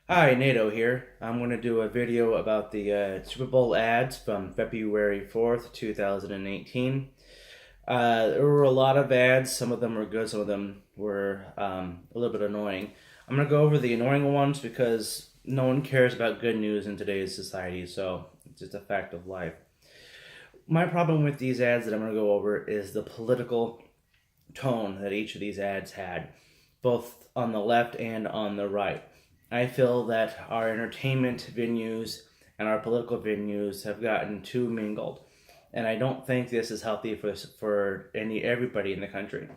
Hi, NATO here. I'm going to do a video about the Super Bowl ads from February 4th, 2018. There were a lot of ads. Some of them were good, some of them were a little bit annoying. I'm going to go over the annoying ones because no one cares about good news in today's society, so it's just a fact of life. My problem with these ads that I'm going to go over is the political tone that each of these ads had, both on the left and on the right. I feel that our entertainment venues and our political venues have gotten too mingled, and I don't think this is healthy for everybody in the country.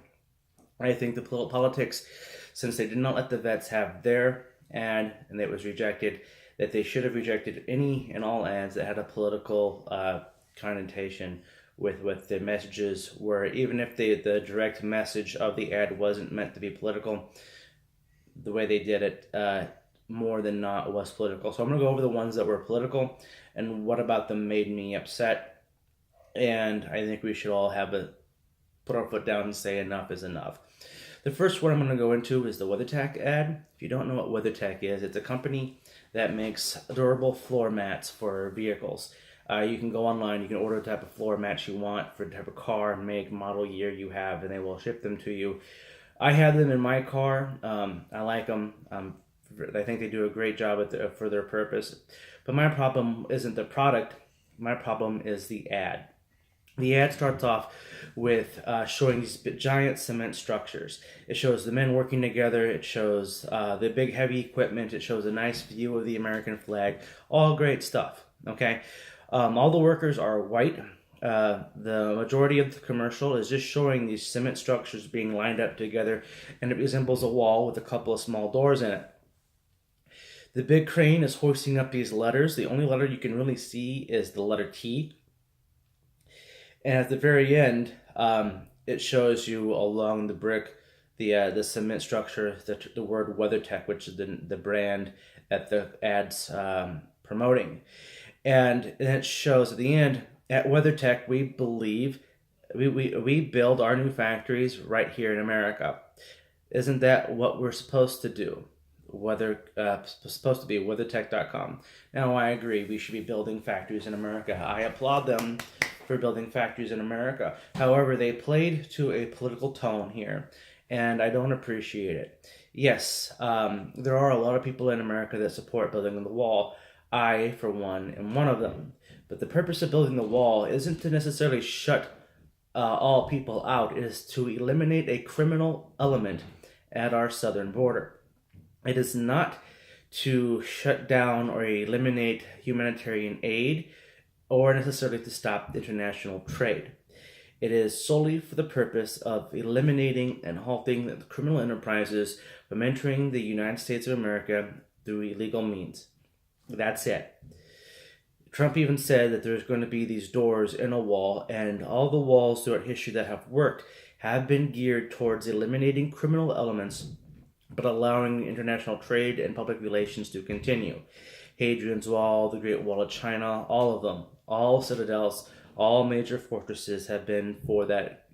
I think the politics, since they did not let the vets have their ad and it was rejected, that they should have rejected any and all ads that had a political connotation with the messages where even if the direct message of the ad wasn't meant to be political, the way they did it more than not was political. So I'm going to go over the ones that were political and what about them made me upset. And I think we should all put our foot down and say enough is enough. The first one I'm going to go into is the WeatherTech ad. If you don't know what WeatherTech is, it's a company that makes durable floor mats for vehicles. You can go online, you can order the type of floor mats you want for the type of car, make, model, year you have, and they will ship them to you. I have them in my car. I like them. I think they do a great job for their purpose. But my problem isn't the product. My problem is the ad. The ad starts off with showing these giant cement structures. It shows the men working together. It shows the big heavy equipment. It shows a nice view of the American flag. All great stuff. Okay, all the workers are white. The majority of the commercial is just showing these cement structures being lined up together, and it resembles a wall with a couple of small doors in it. The big crane is hoisting up these letters. The only letter you can really see is the letter T. And at the very end, it shows you along the brick the cement structure, the word WeatherTech, which is the brand that the ad's promoting. And it shows at the end, at WeatherTech, we believe we build our new factories right here in America. Isn't that what we're supposed to do? Supposed to be WeatherTech.com. Now, I agree. We should be building factories in America. I applaud them for building factories in America. However, they played to a political tone here, and I don't appreciate it. Yes, there are a lot of people in America that support building the wall. I, for one, am one of them. But the purpose of building the wall isn't to necessarily shut all people out. It is to eliminate a criminal element at our southern border. It is not to shut down or eliminate humanitarian aid or necessarily to stop international trade. It is solely for the purpose of eliminating and halting the criminal enterprises from entering the United States of America through illegal means. That's it. Trump even said that there's going to be these doors in a wall, and all the walls throughout history that have worked have been geared towards eliminating criminal elements but allowing international trade and public relations to continue. Hadrian's Wall, the Great Wall of China, all of them, all citadels, all major fortresses have been for that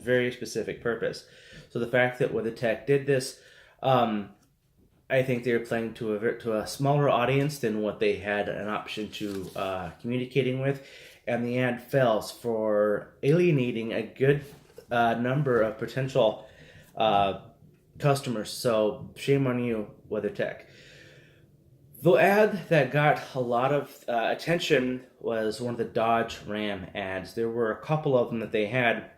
very specific purpose. So the fact that WeatherTech did this, I think they're playing to a smaller audience than what they had an option to communicating with, and the ad fails for alienating a good number of potential customers. So shame on you, WeatherTech. The ad that got a lot of attention was one of the Dodge Ram ads. There were a couple of them that they had,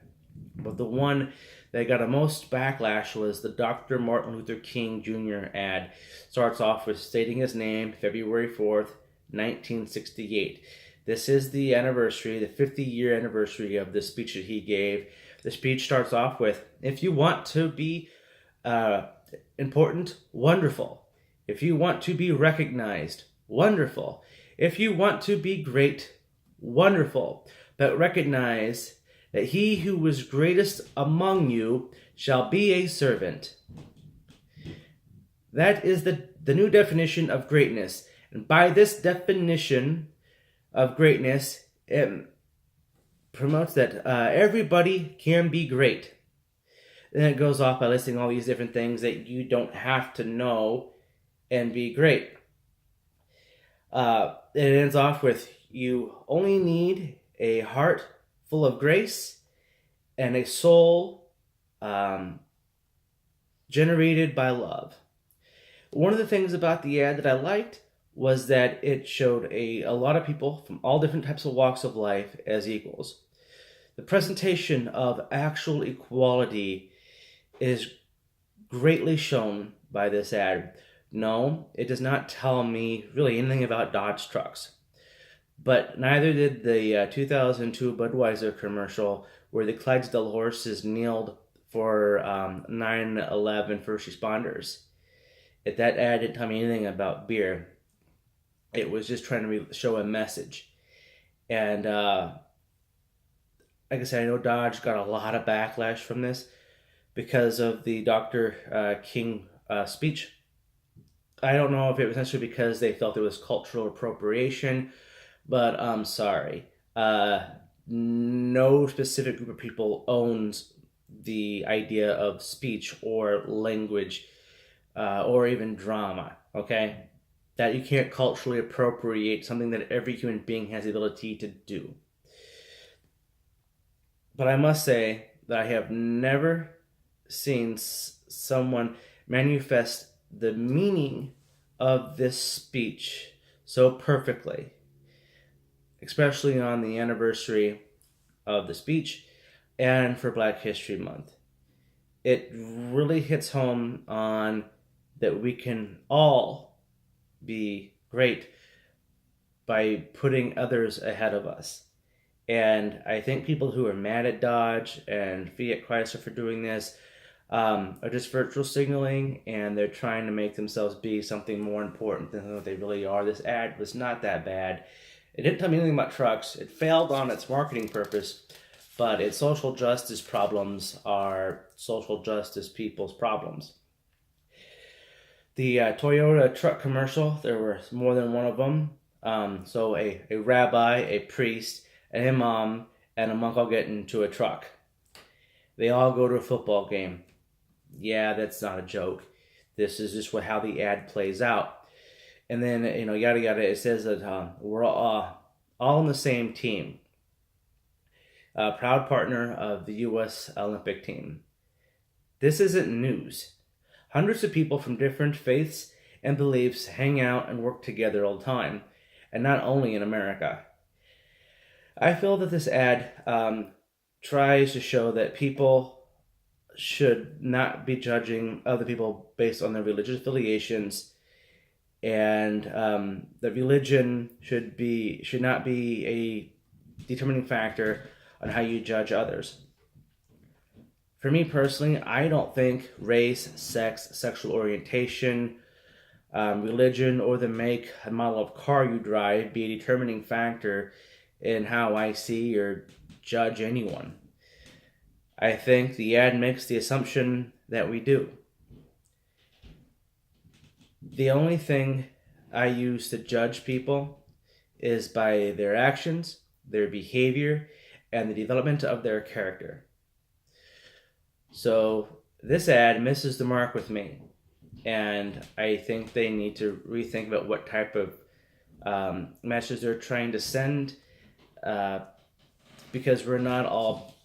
but the one that got the most backlash was the Dr. Martin Luther King Jr. ad. Starts off with stating his name, February 4th, 1968. This is the anniversary, the 50-year anniversary of the speech that he gave. The speech starts off with, if you want to be important, wonderful. If you want to be recognized, wonderful. If you want to be great, wonderful. But recognize that he who was greatest among you shall be a servant. That is the new definition of greatness. And by this definition of greatness, it promotes that everybody can be great. Then it goes off by listing all these different things that you don't have to know and be great. It ends off with, you only need a heart full of grace and a soul generated by love. One of the things about the ad that I liked was that it showed a lot of people from all different types of walks of life as equals. The presentation of actual equality is greatly shown by this ad. No, it does not tell me really anything about Dodge trucks. But neither did the 2002 Budweiser commercial where the Clydesdale horses kneeled for 9/11 first responders. That ad didn't tell me anything about beer. It was just trying to show a message. And like I said, I know Dodge got a lot of backlash from this because of the Dr. King speech. I don't know if it was necessarily because they felt it was cultural appropriation, but I'm sorry. No specific group of people owns the idea of speech or language or even drama, okay? That you can't culturally appropriate something that every human being has the ability to do. But I must say that I have never seen someone manifest the meaning of this speech so perfectly, especially on the anniversary of the speech and for Black History Month. It really hits home on that we can all be great by putting others ahead of us. And I think people who are mad at Dodge and Fiat Chrysler for doing this are just virtual signaling, and they're trying to make themselves be something more important than what they really are. This ad was not that bad. It didn't tell me anything about trucks. It failed on its marketing purpose, but its social justice problems are social justice people's problems. The Toyota truck commercial, there were more than one of them. So a rabbi, a priest, an imam, and a monk all get into a truck. They all go to a football game. Yeah, that's not a joke. This is just how the ad plays out. And then, yada yada, it says that we're all on the same team. Proud partner of the U.S. Olympic team. This isn't news. Hundreds of people from different faiths and beliefs hang out and work together all the time, and not only in America. I feel that this ad tries to show that people should not be judging other people based on their religious affiliations, and that religion should not be a determining factor on how you judge others. For me personally, I don't think race, sex, sexual orientation, religion, or the make and model of car you drive be a determining factor in how I see or judge anyone. I think the ad makes the assumption that we do. The only thing I use to judge people is by their actions, their behavior, and the development of their character. So this ad misses the mark with me, and I think they need to rethink about what type of message they're trying to send, because we're not all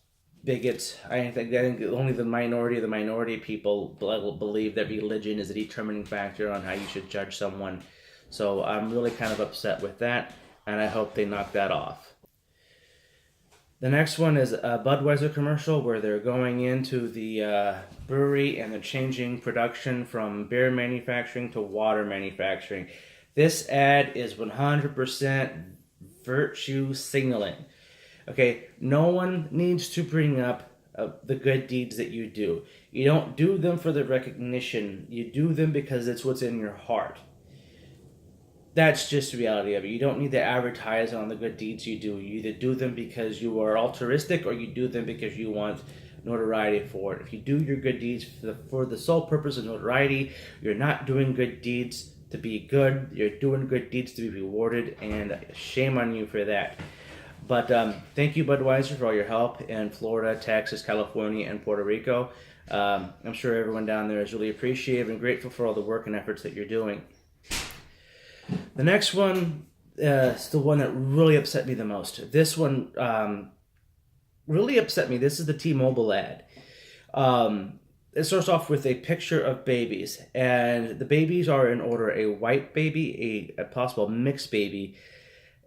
bigots. I think only the minority of people believe that religion is a determining factor on how you should judge someone. So I'm really kind of upset with that, and I hope they knock that off. The next one is a Budweiser commercial where they're going into the brewery and they're changing production from beer manufacturing to water manufacturing. This ad is 100% virtue signaling. Okay, no one needs to bring up the good deeds that you do. You don't do them for the recognition. You do them because it's what's in your heart. That's just the reality of it. You don't need to advertise on the good deeds you do. You either do them because you are altruistic, or you do them because you want notoriety for it. If you do your good deeds for the sole purpose of notoriety, you're not doing good deeds to be good. You're doing good deeds to be rewarded, and shame on you for that. But thank you, Budweiser, for all your help in Florida, Texas, California, and Puerto Rico. I'm sure everyone down there is really appreciative and grateful for all the work and efforts that you're doing. The next one is the one that really upset me the most. This one really upset me. This is the T-Mobile ad. It starts off with a picture of babies, and the babies are in order: a white baby, a possible mixed baby,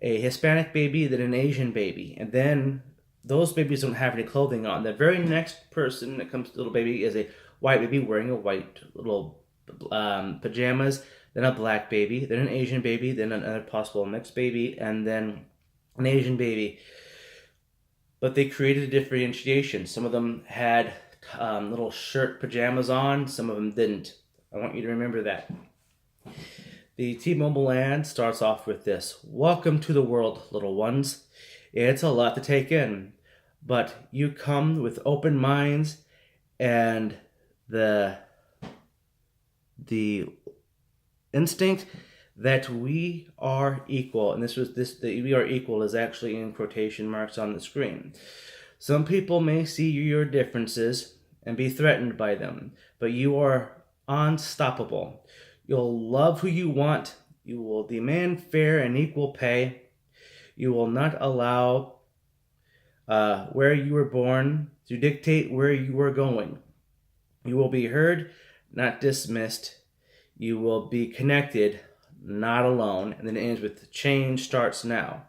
a Hispanic baby, then an Asian baby, and then those babies don't have any clothing on. The very next person that comes to the little baby is a white baby wearing a white little pajamas, then a black baby, then an Asian baby, then another possible mixed baby, and then an Asian baby. But they created a differentiation. Some of them had little shirt pajamas on, some of them didn't. I want you to remember that. The T-Mobile ad starts off with this: "Welcome to the world, little ones. It's a lot to take in, but you come with open minds and the instinct that we are equal." And the "we are equal" is actually in quotation marks on the screen. "Some people may see your differences and be threatened by them, but you are unstoppable. You'll love who you want. You will demand fair and equal pay. You will not allow where you were born to dictate where you are going. You will be heard, not dismissed. You will be connected, not alone." And then it ends with "change starts now.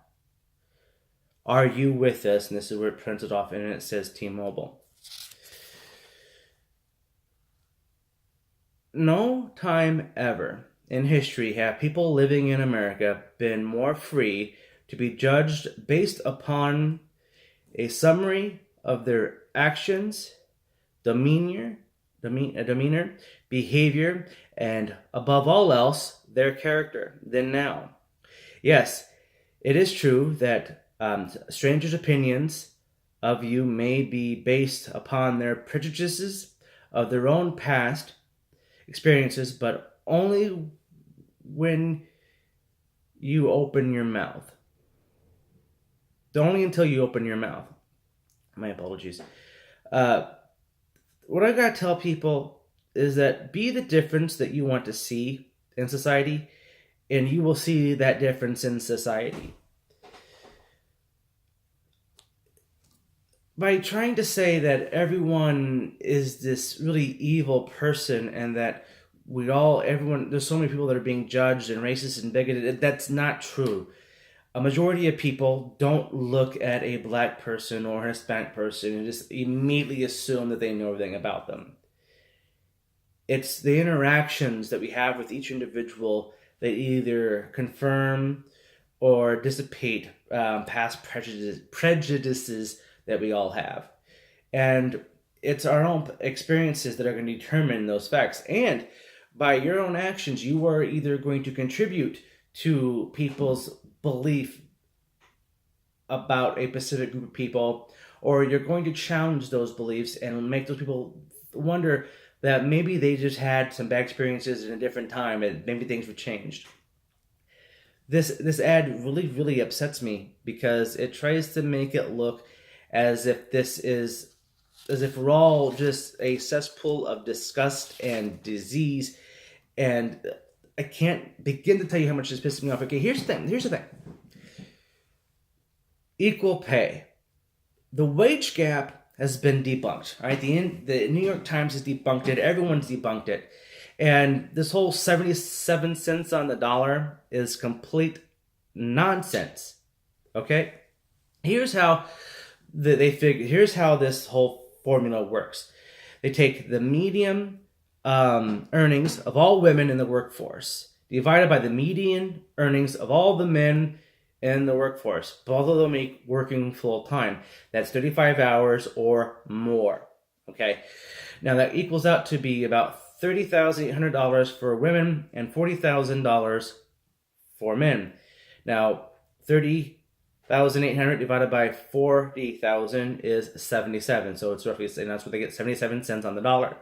Are you with us?" And this is where it prints it off, and it says T-Mobile. No time ever in history have people living in America been more free to be judged based upon a summary of their actions, demeanor, behavior, and above all else, their character than now. Yes, it is true that strangers' opinions of you may be based upon their prejudices of their own past experiences, but only when you open your mouth. Only until you open your mouth. My apologies. What I gotta tell people is that be the difference that you want to see in society, and you will see that difference in society. By trying to say that everyone is this really evil person and that there's so many people that are being judged and racist and bigoted, that's not true. A majority of people don't look at a black person or a Hispanic person and just immediately assume that they know everything about them. It's the interactions that we have with each individual that either confirm or dissipate past prejudices that we all have. And it's our own experiences that are going to determine those facts. And by your own actions, you are either going to contribute to people's belief about a specific group of people, or you're going to challenge those beliefs and make those people wonder that maybe they just had some bad experiences in a different time and maybe things were changed. This ad really, really upsets me because it tries to make it look as if we're all just a cesspool of disgust and disease, and I can't begin to tell you how much this pisses me off. Okay, here's the thing. Equal pay. The wage gap has been debunked. All right, the New York Times has debunked it. Everyone's debunked it. And this whole 77 cents on the dollar is complete nonsense. Okay? Here's how here's how this whole formula works. They take the median earnings of all women in the workforce, divided by the median earnings of all the men in the workforce. Both of them make working full time. That's 35 hours or more. Okay? Now that equals out to be about $30,800 for women and $40,000 for men. Now, 30,800 divided by 40,000 is 77. So it's roughly, and that's what they get, 77 cents on the dollar.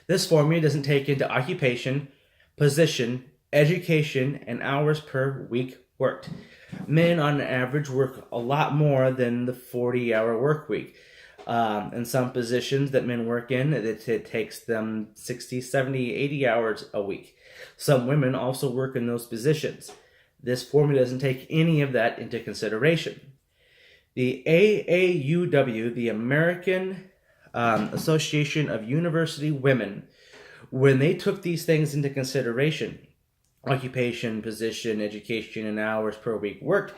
This formula doesn't take into occupation, position, education, and hours per week worked. Men on average work a lot more than the 40-hour work week. In some positions that men work in, it takes them 60, 70, 80 hours a week. Some women also work in those positions. This formula doesn't take any of that into consideration. The AAUW, the American Association of University Women, when they took these things into consideration, occupation, position, education, and hours per week worked,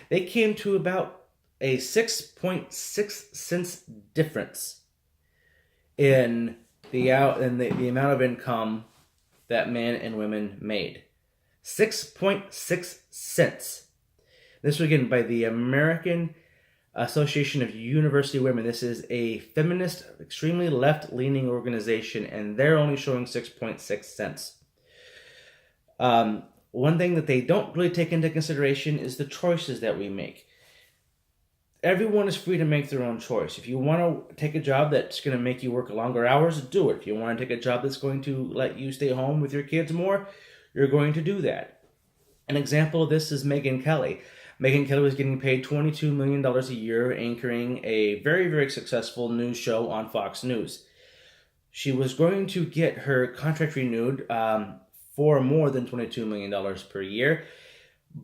they came to about a 6.6 cents difference in the amount of income that men and women made. 6.6 cents. This was again by the American Association of University Women. This is a feminist, extremely left-leaning organization, and they're only showing 6.6 cents. One thing that they don't really take into consideration is the choices that we make. Everyone is free to make their own choice. If you want to take a job that's going to make you work longer hours, do it. If you want to take a job that's going to let you stay home with your kids more, you're going to do that. An example of this is Megyn Kelly. Megyn Kelly was getting paid $22 million a year anchoring a very, very successful news show on Fox News. She was going to get her contract renewed for more than $22 million per year,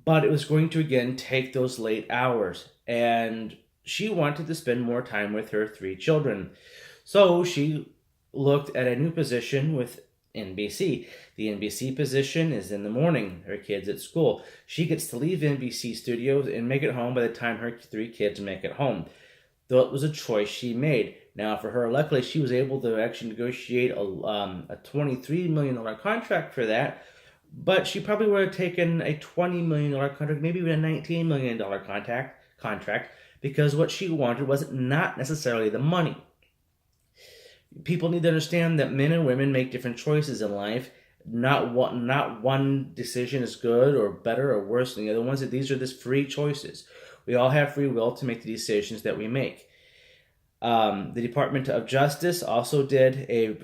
but it was going to again take those late hours, and she wanted to spend more time with her 3 children. So she looked at a new position with NBC. The NBC position is in the morning, her kids at school. She gets to leave NBC studios and make it home by the time her 3 kids make it home. Though it was a choice she made. Now for her, luckily she was able to actually negotiate a $23 million contract for that, but she probably would have taken a $20 million contract, maybe even a $19 million contract, because what she wanted was not necessarily the money. People need to understand that men and women make different choices in life. Not one decision is good or better or worse than the other ones. These are just free choices. We all have free will to make the decisions that we make. The Department of Justice also did a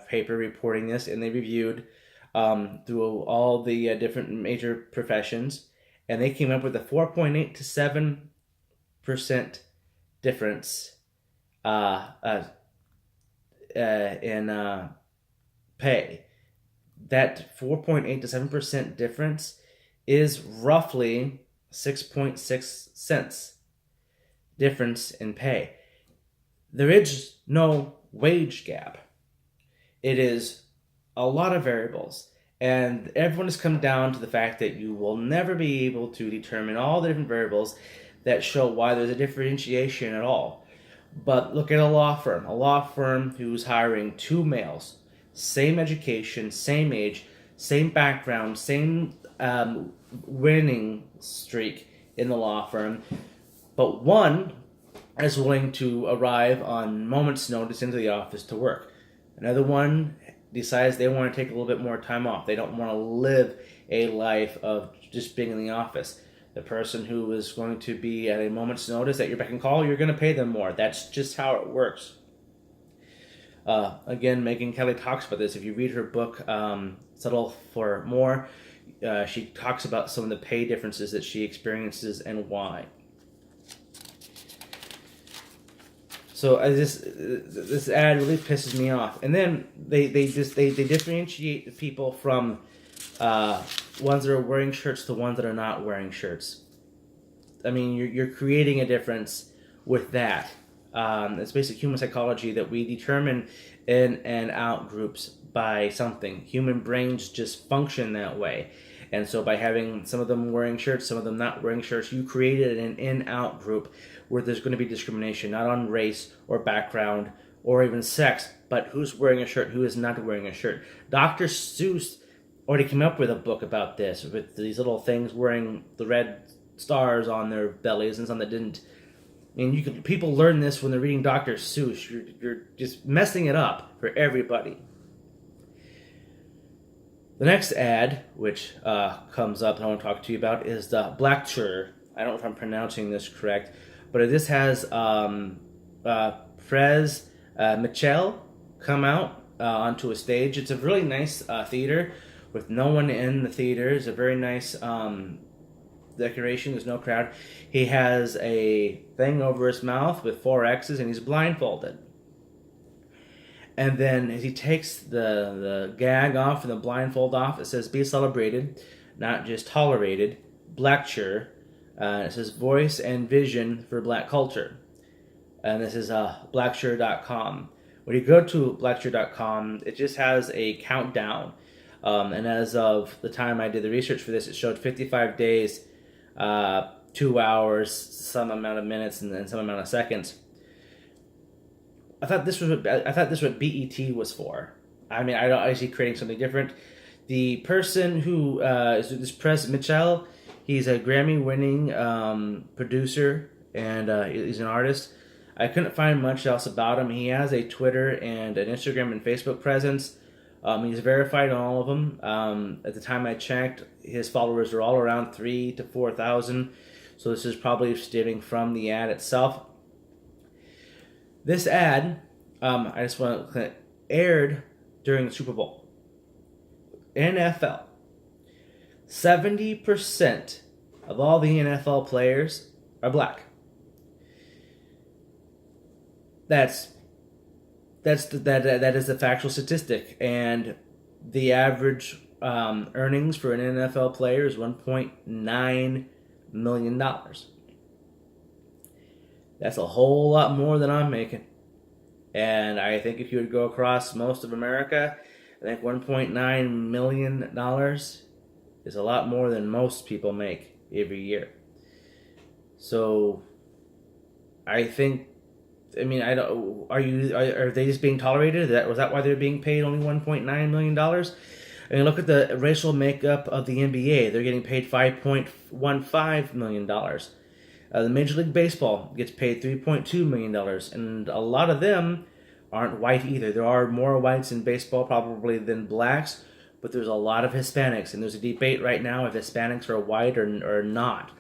paper reporting this, and they reviewed through all the different major professions, and they came up with a 4.8 to 7% difference in pay. That 4.8 to 7% difference is roughly 6.6 cents difference in pay. There is no wage gap. It is a lot of variables, and everyone has come down to the fact that you will never be able to determine all the different variables that show why there's a differentiation at all. But look at a law firm who's hiring 2 males, same education, same age, same background, same winning streak in the law firm, but one is willing to arrive on moment's notice into the office to work. Another one decides they want to take a little bit more time off. They don't want to live a life of just being in the office. The person who is going to be at a moment's notice at your beck and call, you're going to pay them more. That's just how it works. Again, Megyn Kelly talks about this. If you read her book, Settle for More, she talks about some of the pay differences that she experiences and why. So this ad really pisses me off. And then they differentiate the people from ones that are wearing shirts to ones that are not wearing shirts. I mean, you're creating a difference with that. It's basic human psychology that we determine in and out groups by something. Human brains just function that way. And so by having some of them wearing shirts, some of them not wearing shirts, you created an in-out group where there's going to be discrimination, not on race or background or even sex, but who's wearing a shirt, who is not wearing a shirt. Dr. Seuss already came up with a book about this, with these little things wearing the red stars on their bellies and some that didn't. I mean, people learn this when they're reading Dr. Seuss. You're just messing it up for everybody. The next ad, which comes up and I want to talk to you about, is the Blackture. I don't know if I'm pronouncing this correct, but this has Prez Michel come out onto a stage. It's a really nice theater with no one in the theater. It's a very nice decoration. There's no crowd. He has a thing over his mouth with 4 X's, and he's blindfolded. And then as he takes the gag off and the blindfold off, it says, "Be celebrated, not just tolerated. Blackture." It says, "Voice and vision for black culture." And this is blackture.com. When you go to blackture.com, it just has a countdown. And as of the time I did the research for this, it showed 55 days, 2 hours, some amount of minutes, and then some amount of seconds. I thought this was what BET was for. I mean, I don't actually creating something different. The person who is this Press Mitchell, he's a Grammy-winning producer, and he's an artist. I couldn't find much else about him. He has a Twitter and an Instagram and Facebook presence. He's verified on all of them. At the time I checked, his followers are all around 3,000 to 4,000. So this is probably stemming from the ad itself. This ad, I just want to aired during the Super Bowl. NFL. 70% of all the NFL players are black. That is the factual statistic, and the average earnings for an NFL player is $1.9 million. That's a whole lot more than I'm making. And I think if you would go across most of America, I think $1.9 million is a lot more than most people make every year. So I think, I mean, I don't. Are they just being tolerated? Was that why they're being paid only $1.9 million? I mean, look at the racial makeup of the NBA. They're getting paid $5.15 million. The Major League Baseball gets paid $3.2 million, and a lot of them aren't white either. There are more whites in baseball probably than blacks, but there's a lot of Hispanics, and there's a debate right now if Hispanics are white or not.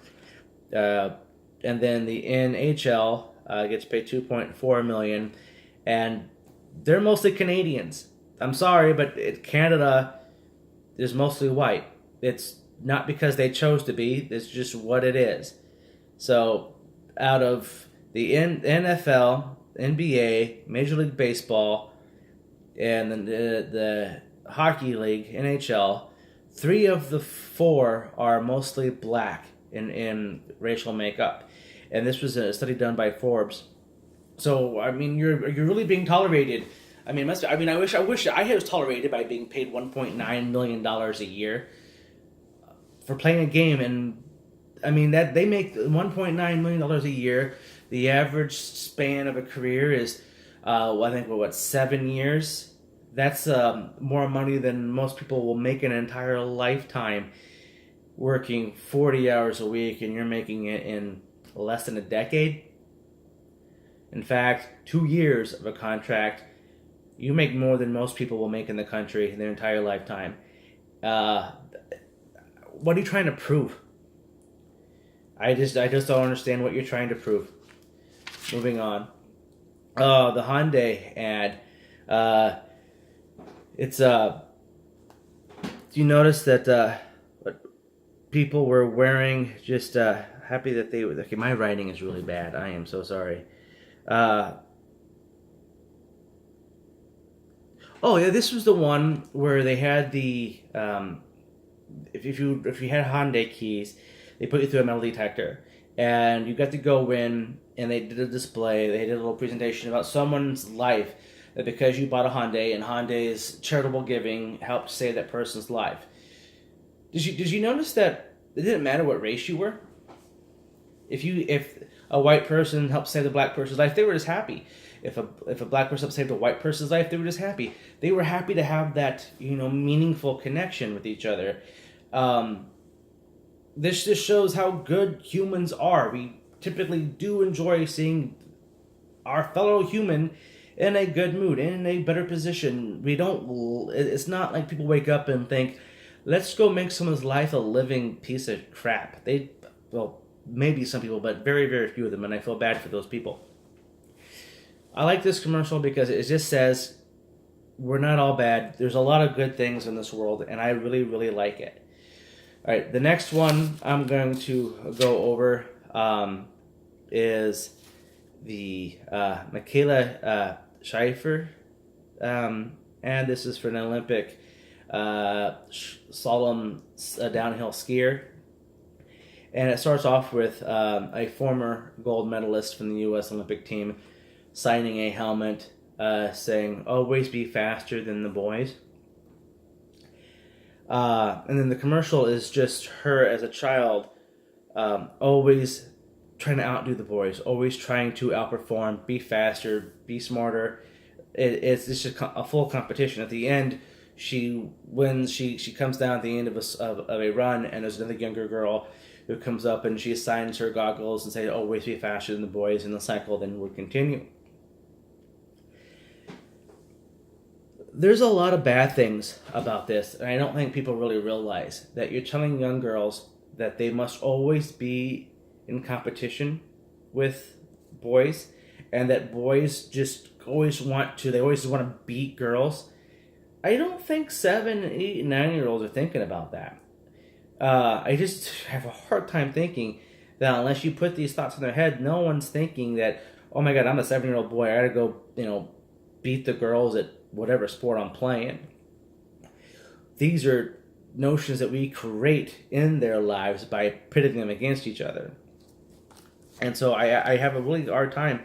And then the NHL gets paid $2.4 million, and they're mostly Canadians. I'm sorry, but Canada is mostly white. It's not because they chose to be. It's just what it is. So, out of the NFL, NBA, Major League Baseball, and then the Hockey League, NHL, 3 of the 4 are mostly black in racial makeup. And this was a study done by Forbes. So, I mean, you're really being tolerated. I mean, I wish I was tolerated by being paid $1.9 million a year for playing a game, and I mean that they make $1.9 million a year. The average span of a career is, I think 7 years. That's more money than most people will make an entire lifetime working 40 hours a week, and you're making it in less than a decade. In fact, 2 years of a contract, you make more than most people will make in the country in their entire lifetime. What are you trying to prove? I just don't understand what you're trying to prove. Moving on. The Hyundai ad. It's do you notice that people were wearing just happy that they were. Okay, my writing is really bad. I am so sorry. Oh yeah, this was the one where they had the if you had Hyundai keys, they put you through a metal detector, and you got to go in, and they did a display. They did a little presentation about someone's life, that because you bought a Hyundai, and Hyundai's charitable giving helped save that person's life. Did you notice that it didn't matter what race you were? If a white person helped save a black person's life, they were just happy. If a black person saved a white person's life, they were just happy. They were happy to have that meaningful connection with each other. This just shows how good humans are. We typically do enjoy seeing our fellow human in a good mood, in a better position. We don't. It's not like people wake up and think, "Let's go make someone's life a living piece of crap." Maybe some people, but very, very few of them, and I feel bad for those people. I like this commercial because it just says we're not all bad. There's a lot of good things in this world, and I really, really like it. All right, the next one I'm going to go over is the Michaela Schiffer, and this is for an Olympic slalom downhill skier. And it starts off with a former gold medalist from the U.S. Olympic team signing a helmet saying, "Always be faster than the boys." And then the commercial is just her as a child, always trying to outdo the boys, always trying to outperform, be faster, be smarter. It's just a full competition. At the end, she wins. She comes down at the end of a run, and there's another younger girl who comes up and she assigns her goggles and says, "Always be faster than the boys," and the cycle then would continue. There's a lot of bad things about this, and I don't think people really realize that you're telling young girls that they must always be in competition with boys, and that boys just always want to beat girls. I don't think 7, 8, 9-year-olds are thinking about that. I just have a hard time thinking that unless you put these thoughts in their head, no one's thinking that, oh my God, I'm a 7-year-old boy, I gotta go, beat the girls at whatever sport I'm playing. These are notions that we create in their lives by pitting them against each other. And so I have a really hard time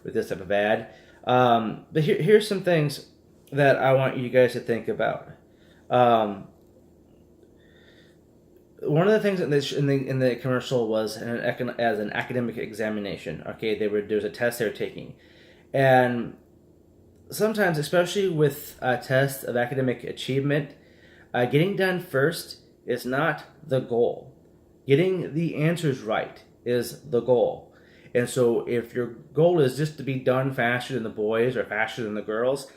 with this type of ad. But here's some things that I want you guys to think about. One of the things in the commercial was as an academic examination. Okay, there's a test they were taking, and sometimes, especially with tests of academic achievement, getting done first is not the goal. Getting the answers right is the goal. And so if your goal is just to be done faster than the boys or faster than the girls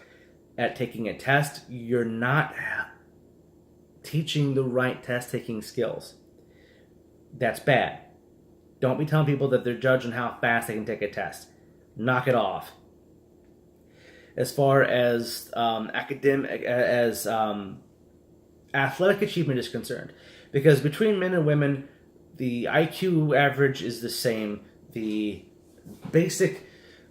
at taking a test, you're not teaching the right test-taking skills. That's bad. Don't be telling people that they're judged on how fast they can take a test. Knock it off. As far as athletic achievement is concerned, because between men and women, the IQ average is the same. The basic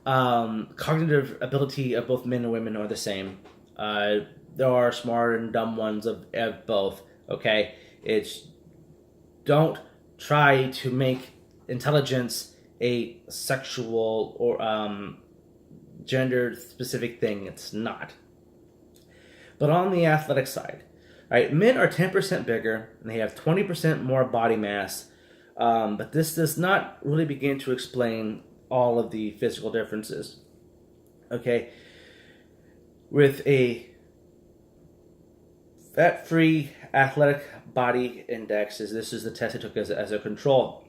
cognitive ability of both men and women are the same. There are smart and dumb ones of both. Okay, don't try to make intelligence a sexual or gender specific thing. It's not. But on the athletic side, right, men are 10% bigger and they have 20% more body mass. But this does not really begin to explain all of the physical differences. Okay, with a fat-free athletic body index, this is the test I took as a control,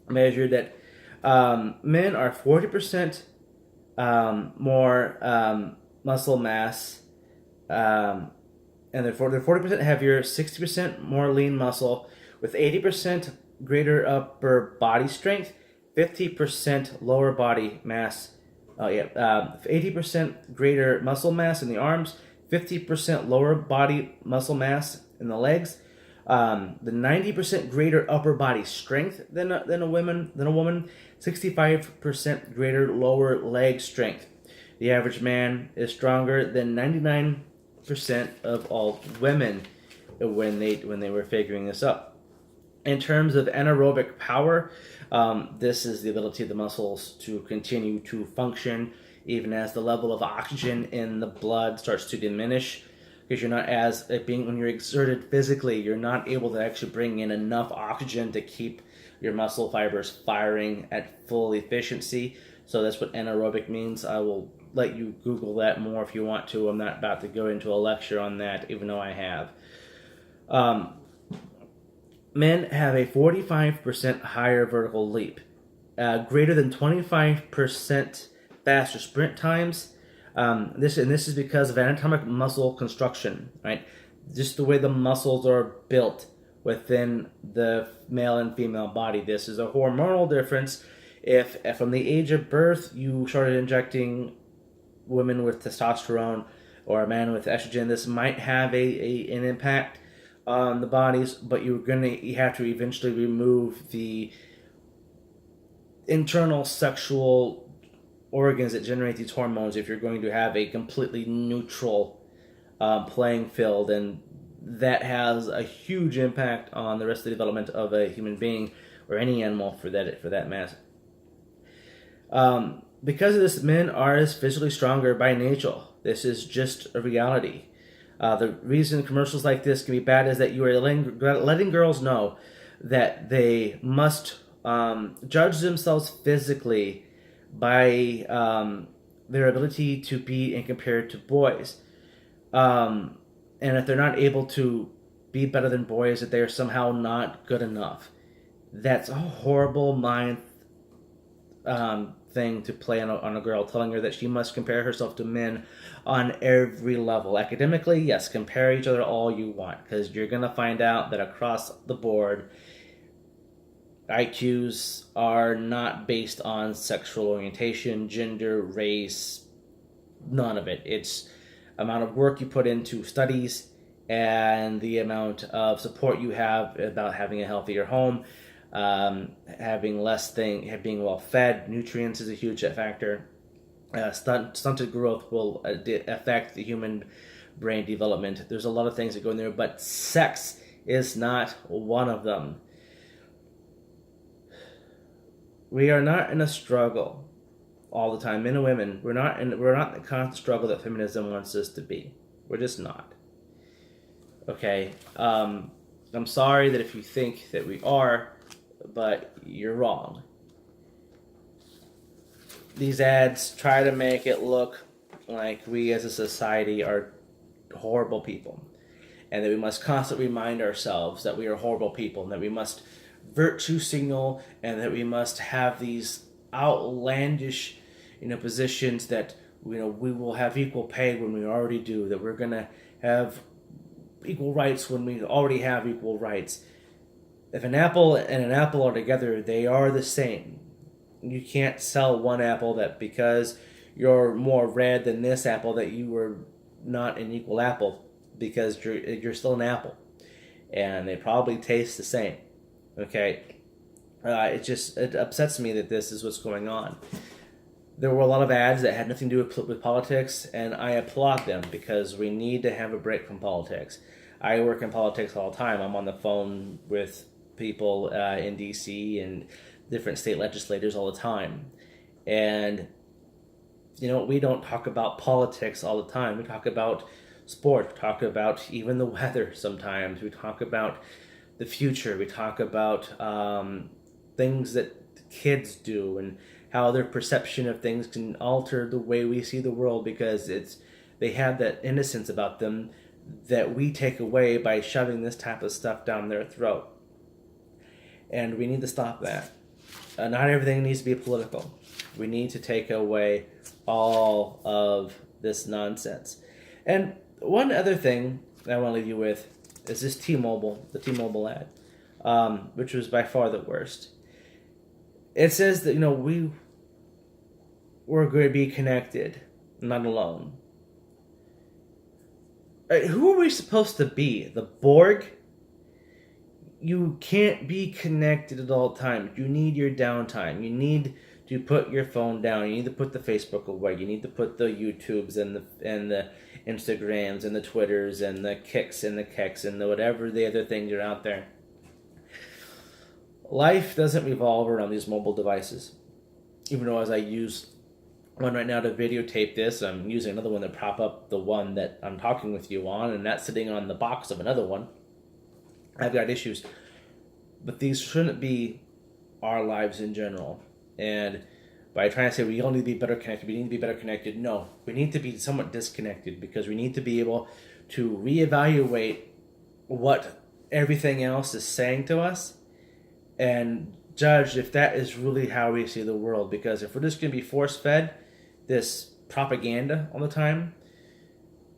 measured that men are 40% more muscle mass, and they're 40% heavier, 60% more lean muscle, with 80% greater upper body strength, 50% lower body mass. 80% greater muscle mass in the arms, 50% lower body muscle mass in the legs, the 90% greater upper body strength than a woman, 65% greater lower leg strength. The average man is stronger than 99% of all women when they were figuring this up. In terms of anaerobic power, this is the ability of the muscles to continue to function even as the level of oxygen in the blood starts to diminish, because you're not when you're exerted physically, you're not able to actually bring in enough oxygen to keep your muscle fibers firing at full efficiency. So that's what anaerobic means. I will let you Google that more if you want to. I'm not about to go into a lecture on that, even though I have. Men have a 45% higher vertical leap, greater than 25% faster sprint times. This is because of anatomic muscle construction, right? Just the way the muscles are built within the male and female body. This is a hormonal difference. If from the age of birth you started injecting women with testosterone or a man with estrogen, this might have an impact. on the bodies, but you have to eventually remove the internal sexual organs that generate these hormones if you're going to have a completely neutral playing field, and that has a huge impact on the rest of the development of a human being or any animal for that matter. Because of this, men are physically stronger by nature. This is just a reality. The reason commercials like this can be bad is that you are letting girls know that they must judge themselves physically by their ability to be and compared to boys. And if they're not able to be better than boys, that they are somehow not good enough. That's a horrible mind thing to play on a girl, telling her that she must compare herself to men on every level. Academically, yes, compare each other all you want, because you're going to find out that across the board, IQs are not based on sexual orientation, gender, race, none of it. It's amount of work you put into studies and the amount of support you have about having a healthier home, having being well fed. Nutrients is a huge factor. Stunted growth will affect the human brain development. There's a lot of things that go in there, but sex is not one of them. We are not in a struggle all the time, men and women. We're not in the constant struggle that feminism wants us to be. We're just not. Okay. I'm sorry that if you think that we are, but you're wrong. These ads try to make it look like we as a society are horrible people, and that we must constantly remind ourselves that we are horrible people, and that we must virtue signal, and that we must have these outlandish, positions that we will have equal pay when we already do, that we're gonna have equal rights when we already have equal rights. If an apple and an apple are together, they are the same. You can't sell one apple that because you're more red than this apple that you were not an equal apple, because you're still an apple, and they probably taste the same. Okay, it upsets me that this is what's going on. There were a lot of ads that had nothing to do with politics, and I applaud them, because we need to have a break from politics. I work in politics all the time. I'm on the phone with people in DC and different state legislators all the time. And, we don't talk about politics all the time. We talk about sport. We talk about even the weather sometimes. We talk about the future. We talk about things that kids do and how their perception of things can alter the way we see the world, because they have that innocence about them that we take away by shoving this type of stuff down their throat. And we need to stop that. Not everything needs to be political. We need to take away all of this nonsense. And one other thing that I want to leave you with is this the T-Mobile ad, which was by far the worst. It says that, we're going to be connected, not alone. Who are we supposed to be? The Borg? You can't be connected at all times. You need your downtime. You need to put your phone down. You need to put the Facebook away. You need to put the YouTubes and the Instagrams and the Twitters and the Kicks and the Keks and the whatever the other things are out there. Life doesn't revolve around these mobile devices. Even though as I use one right now to videotape this, I'm using another one to prop up the one that I'm talking with you on, and that's sitting on the box of another one. I've got issues. But these shouldn't be our lives in general. And by trying to say we all need to be better connected, no. We need to be somewhat disconnected, because we need to be able to reevaluate what everything else is saying to us and judge if that is really how we see the world. Because if we're just going to be force-fed this propaganda all the time,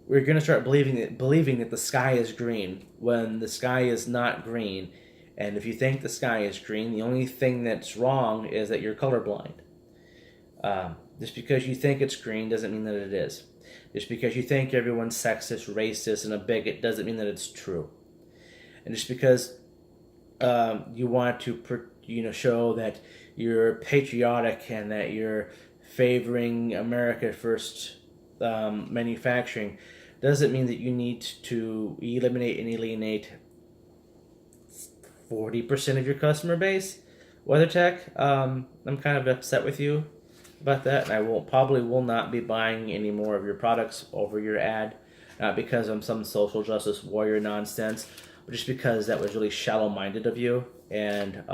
we're going to start believing that the sky is green when the sky is not green. And if you think the sky is green, the only thing that's wrong is that you're colorblind. Just because you think it's green doesn't mean that it is. Just because you think everyone's sexist, racist, and a bigot doesn't mean that it's true. and just because you want to show that you're patriotic and that you're favoring America first manufacturing, doesn't mean that you need to eliminate and alienate 40% of your customer base. WeatherTech, I'm kind of upset with you about that, and I will not be buying any more of your products over your ad, not because I'm some social justice warrior nonsense, but just because that was really shallow-minded of you, and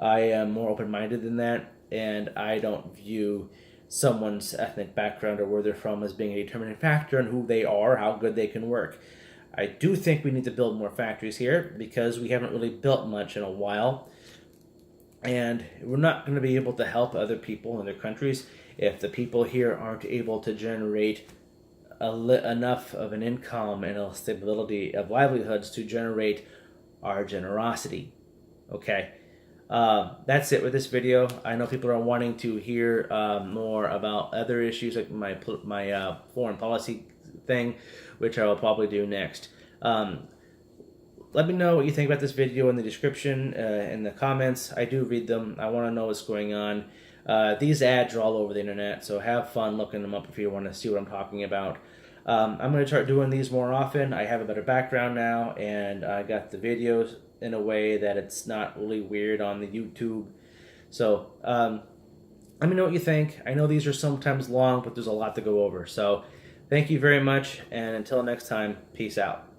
I am more open-minded than that, and I don't view someone's ethnic background or where they're from as being a determining factor in who they are, how good they can work. I do think we need to build more factories here because we haven't really built much in a while. And we're not going to be able to help other people in their countries if the people here aren't able to generate enough of an income and a stability of livelihoods to generate our generosity. Okay, that's it with this video. I know people are wanting to hear more about other issues like my foreign policy thing, which I will probably do next. Let me know what you think about this video in the description, in the comments. I do read them. I want to know what's going on. These ads are all over the internet, so have fun looking them up if you want to see what I'm talking about. I'm going to start doing these more often. I have a better background now, and I got the videos in a way that it's not really weird on the YouTube. So let me know what you think. I know these are sometimes long, but there's a lot to go over. So thank you very much, and until next time, peace out.